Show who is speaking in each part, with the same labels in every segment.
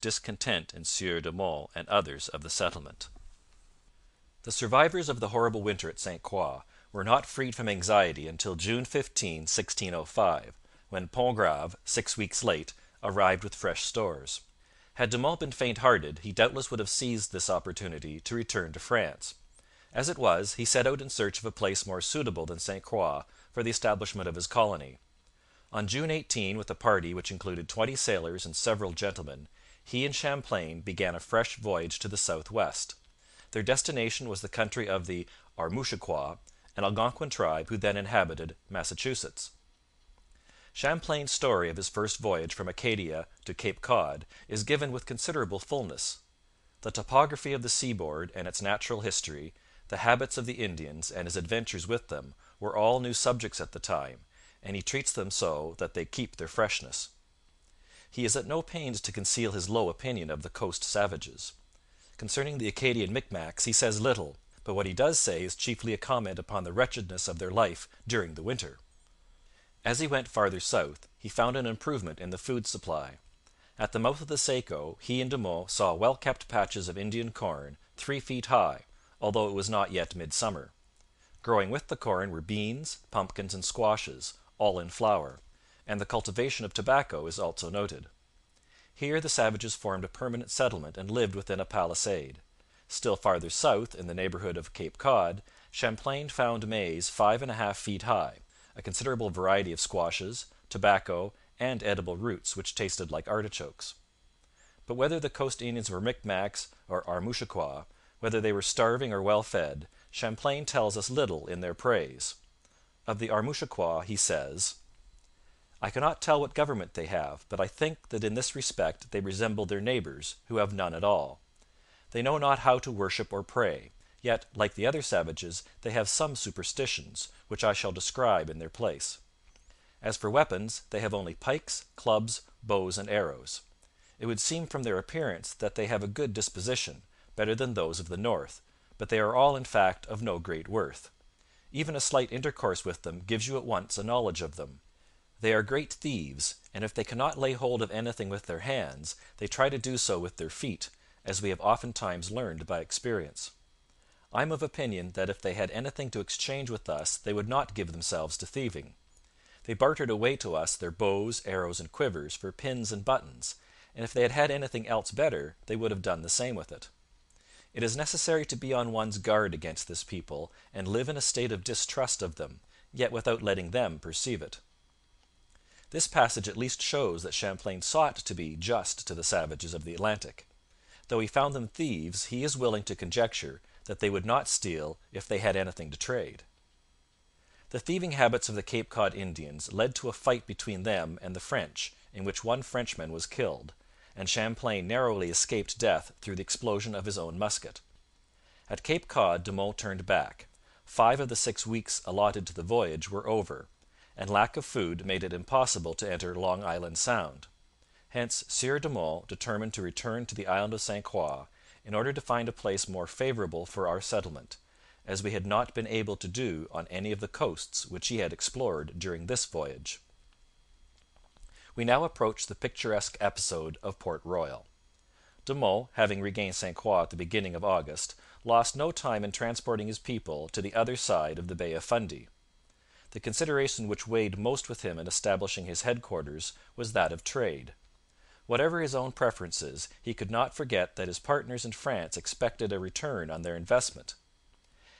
Speaker 1: discontent in Sieur de Monts and others of the settlement. The survivors of the horrible winter at St Croix were not freed from anxiety until June 15, 1605, when Pontgrave, 6 weeks late, arrived with fresh stores. Had De Monts been faint-hearted, he doubtless would have seized this opportunity to return to France. As it was, he set out in search of a place more suitable than St Croix for the establishment of his colony. On June 18, with a party which included 20 sailors and several gentlemen, he and Champlain began a fresh voyage to the south-west. Their destination was the country of the Armouchiquois, an Algonquin tribe who then inhabited Massachusetts. Champlain's story of his first voyage from Acadia to Cape Cod is given with considerable fullness. The topography of the seaboard and its natural history, the habits of the Indians and his adventures with them, were all new subjects at the time, and he treats them so that they keep their freshness. He is at no pains to conceal his low opinion of the coast savages. Concerning the Acadian Micmacs he says little, but what he does say is chiefly a comment upon the wretchedness of their life during the winter. As he went farther south, he found an improvement in the food supply. At the mouth of the Saco he and De Monts saw well-kept patches of Indian corn 3 feet high, although it was not yet midsummer. Growing with the corn were beans, pumpkins, and squashes, all in flower, and the cultivation of tobacco is also noted. Here the savages formed a permanent settlement and lived within a palisade. Still farther south, in the neighbourhood of Cape Cod, Champlain found maize 5.5 feet high, a considerable variety of squashes, tobacco, and edible roots which tasted like artichokes. But whether the coast Indians were Micmacs or Armouchiquois, whether they were starving or well fed, Champlain tells us little in their praise. Of the Armouchiquois he says: I cannot tell what government they have, but I think that in this respect they resemble their neighbours, who have none at all. They know not how to worship or pray, yet, like the other savages, they have some superstitions, which I shall describe in their place. As for weapons, they have only pikes, clubs, bows, and arrows. It would seem from their appearance that they have a good disposition, better than those of the north, but they are all in fact of no great worth. Even a slight intercourse with them gives you at once a knowledge of them. They are great thieves, and if they cannot lay hold of anything with their hands, they try to do so with their feet, as we have oftentimes learned by experience. I am of opinion that if they had anything to exchange with us they would not give themselves to thieving. They bartered away to us their bows, arrows, and quivers for pins and buttons, and if they had had anything else better, they would have done the same with it. It is necessary to be on one's guard against this people and live in a state of distrust of them, yet without letting them perceive it. This passage at least shows that Champlain sought to be just to the savages of the Atlantic. Though he found them thieves, he is willing to conjecture that they would not steal if they had anything to trade. The thieving habits of the Cape Cod Indians led to a fight between them and the French, in which one Frenchman was killed, and Champlain narrowly escaped death through the explosion of his own musket. At Cape Cod De Monts turned back. 5 of the 6 weeks allotted to the voyage were over, and lack of food made it impossible to enter Long Island Sound. Hence Sieur de Monts determined to return to the island of St Croix in order to find a place more favourable for our settlement, as we had not been able to do on any of the coasts which he had explored during this voyage. We now approach the picturesque episode of Port Royal. De Monts, having regained St Croix at the beginning of August, lost no time in transporting his people to the other side of the Bay of Fundy. The consideration which weighed most with him in establishing his headquarters was that of trade. Whatever his own preferences, he could not forget that his partners in France expected a return on their investment.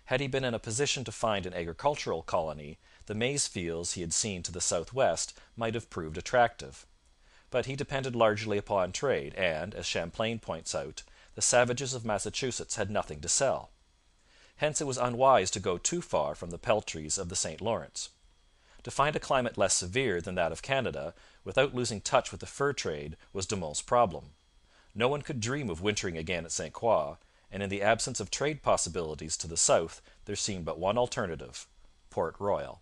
Speaker 1: Had he been in a position to find an agricultural colony, the maize fields he had seen to the southwest might have proved attractive. But he depended largely upon trade, and, as Champlain points out, the savages of Massachusetts had nothing to sell. Hence it was unwise to go too far from the peltries of the St Lawrence. To find a climate less severe than that of Canada, without losing touch with the fur trade, was De Monts' problem. No one could dream of wintering again at St Croix, and in the absence of trade possibilities to the south there seemed but one alternative Port Royal.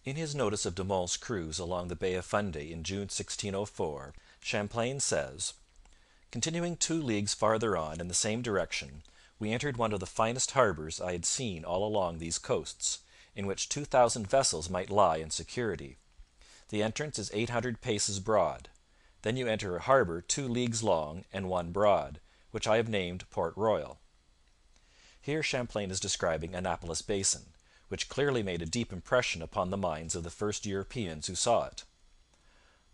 Speaker 1: In his notice of De Monts' cruise along the Bay of Fundy in June 1604, Champlain says: Continuing 2 leagues farther on in the same direction, we entered one of the finest harbours I had seen all along these coasts, in which 2,000 vessels might lie in security. The entrance is 800 paces broad. Then you enter a harbour 2 leagues long and 1 broad, which I have named Port Royal.' Here Champlain is describing Annapolis Basin, which clearly made a deep impression upon the minds of the first Europeans who saw it.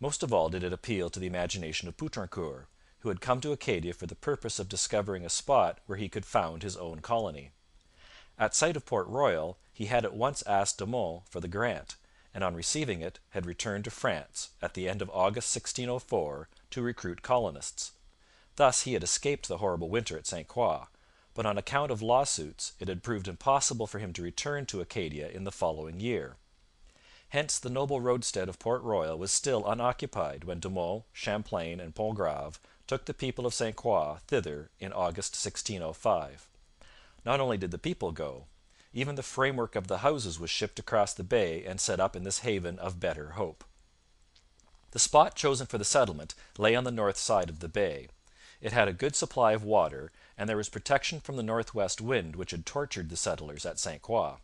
Speaker 1: Most of all did it appeal to the imagination of Poutrincourt, who had come to Acadia for the purpose of discovering a spot where he could found his own colony. At sight of Port Royal he had at once asked De Monts for the grant, and on receiving it had returned to France at the end of August 1604 to recruit colonists. Thus he had escaped the horrible winter at St Croix, but on account of lawsuits it had proved impossible for him to return to Acadia in the following year. Hence the noble roadstead of Port Royal was still unoccupied when De Monts, Champlain, and Pontgrave took the people of St Croix thither in August 1605. Not only did the people go, even the framework of the houses was shipped across the bay and set up in this haven of better hope. The spot chosen for the settlement lay on the north side of the bay. It had a good supply of water, and there was protection from the northwest wind which had tortured the settlers at St Croix.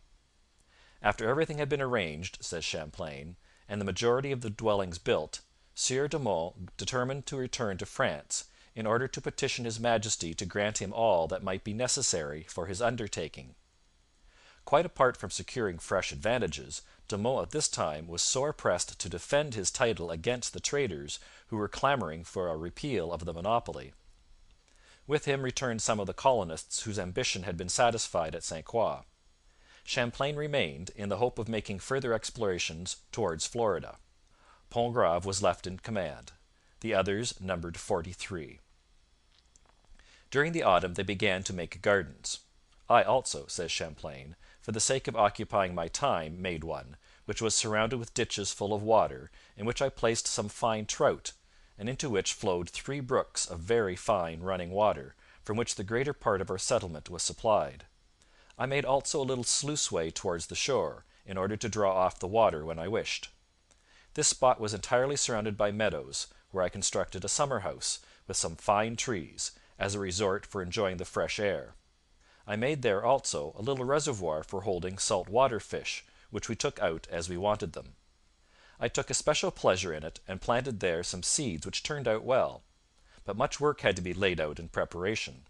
Speaker 1: After everything had been arranged, says Champlain, and the majority of the dwellings built, Sieur de Monts determined to return to France, in order to petition His Majesty to grant him all that might be necessary for his undertaking. Quite apart from securing fresh advantages, De Monts at this time was sore pressed to defend his title against the traders who were clamouring for a repeal of the monopoly. With him returned some of the colonists whose ambition had been satisfied at St Croix. Champlain remained, in the hope of making further explorations towards Florida. Pontgrave was left in command. The others numbered 43. During the autumn they began to make gardens. I also, says Champlain, for the sake of occupying my time, made one, which was surrounded with ditches full of water, in which I placed some fine trout, and into which flowed 3 brooks of very fine running water, from which the greater part of our settlement was supplied. I made also a little sluiceway towards the shore, in order to draw off the water when I wished. This spot was entirely surrounded by meadows, where I constructed a summer house, with some fine trees, as a resort for enjoying the fresh air. I made there also a little reservoir for holding salt water fish, which we took out as we wanted them. I took especial pleasure in it, and planted there some seeds which turned out well. But much work had to be laid out in preparation.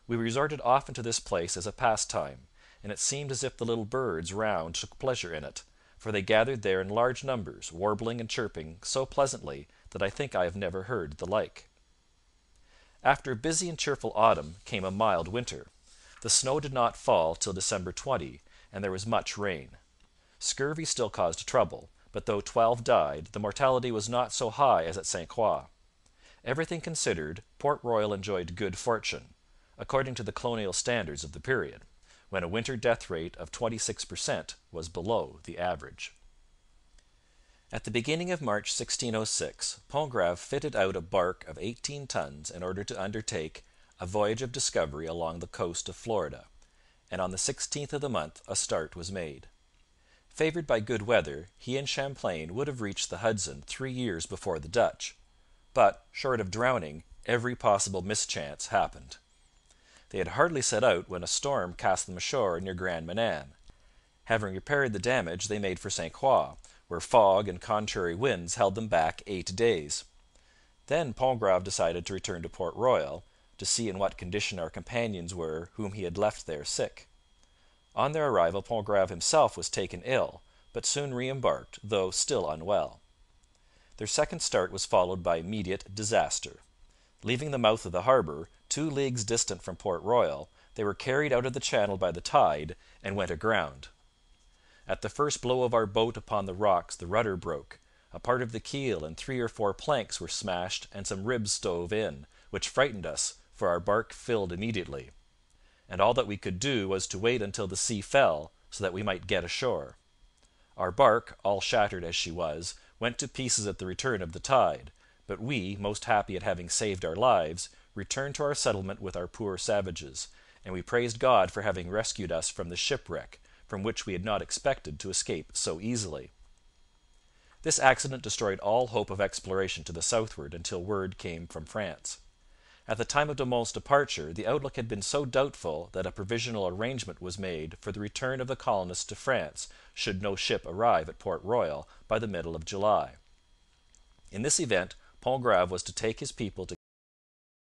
Speaker 1: We resorted often to this place as a pastime, and it seemed as if the little birds round took pleasure in it, for they gathered there in large numbers, warbling and chirping so pleasantly that I think I have never heard the like. After a busy and cheerful autumn came a mild winter. The snow did not fall till December 20, and there was much rain. Scurvy still caused trouble, but though 12 died, the mortality was not so high as at St Croix. Everything considered, Port Royal enjoyed good fortune, according to the colonial standards of the period, when a winter death rate of 26% was below the average. At the beginning of March 1606, Pontgrave fitted out a barque of 18 tons in order to undertake a voyage of discovery along the coast of Florida, and on the 16th of the month a start was made. Favoured by good weather, he and Champlain would have reached the Hudson 3 years before the Dutch. But, short of drowning, every possible mischance happened. They had hardly set out when a storm cast them ashore near Grand Manan. Having repaired the damage, they made for St Croix, where fog and contrary winds held them back 8 days. Then Pontgrave decided to return to Port Royal, to see in what condition our companions were whom he had left there sick. On their arrival Pontgrave himself was taken ill, but soon re-embarked, though still unwell. Their second start was followed by immediate disaster. Leaving the mouth of the harbour, 2 leagues distant from Port Royal, they were carried out of the channel by the tide and went aground. At the first blow of our boat upon the rocks the rudder broke, a part of the keel and 3 or 4 planks were smashed and some ribs stove in, which frightened us, for our barque filled immediately, and all that we could do was to wait until the sea fell, so that we might get ashore. Our barque, all shattered as she was, went to pieces at the return of the tide, but we, most happy at having saved our lives, returned to our settlement with our poor savages, and we praised God for having rescued us from the shipwreck, from which we had not expected to escape so easily. This accident destroyed all hope of exploration to the southward until word came from France. At the time of De Monts' departure, the outlook had been so doubtful that a provisional arrangement was made for the return of the colonists to France should no ship arrive at Port Royal by the middle of July. In this event Pontgrave was to take his people to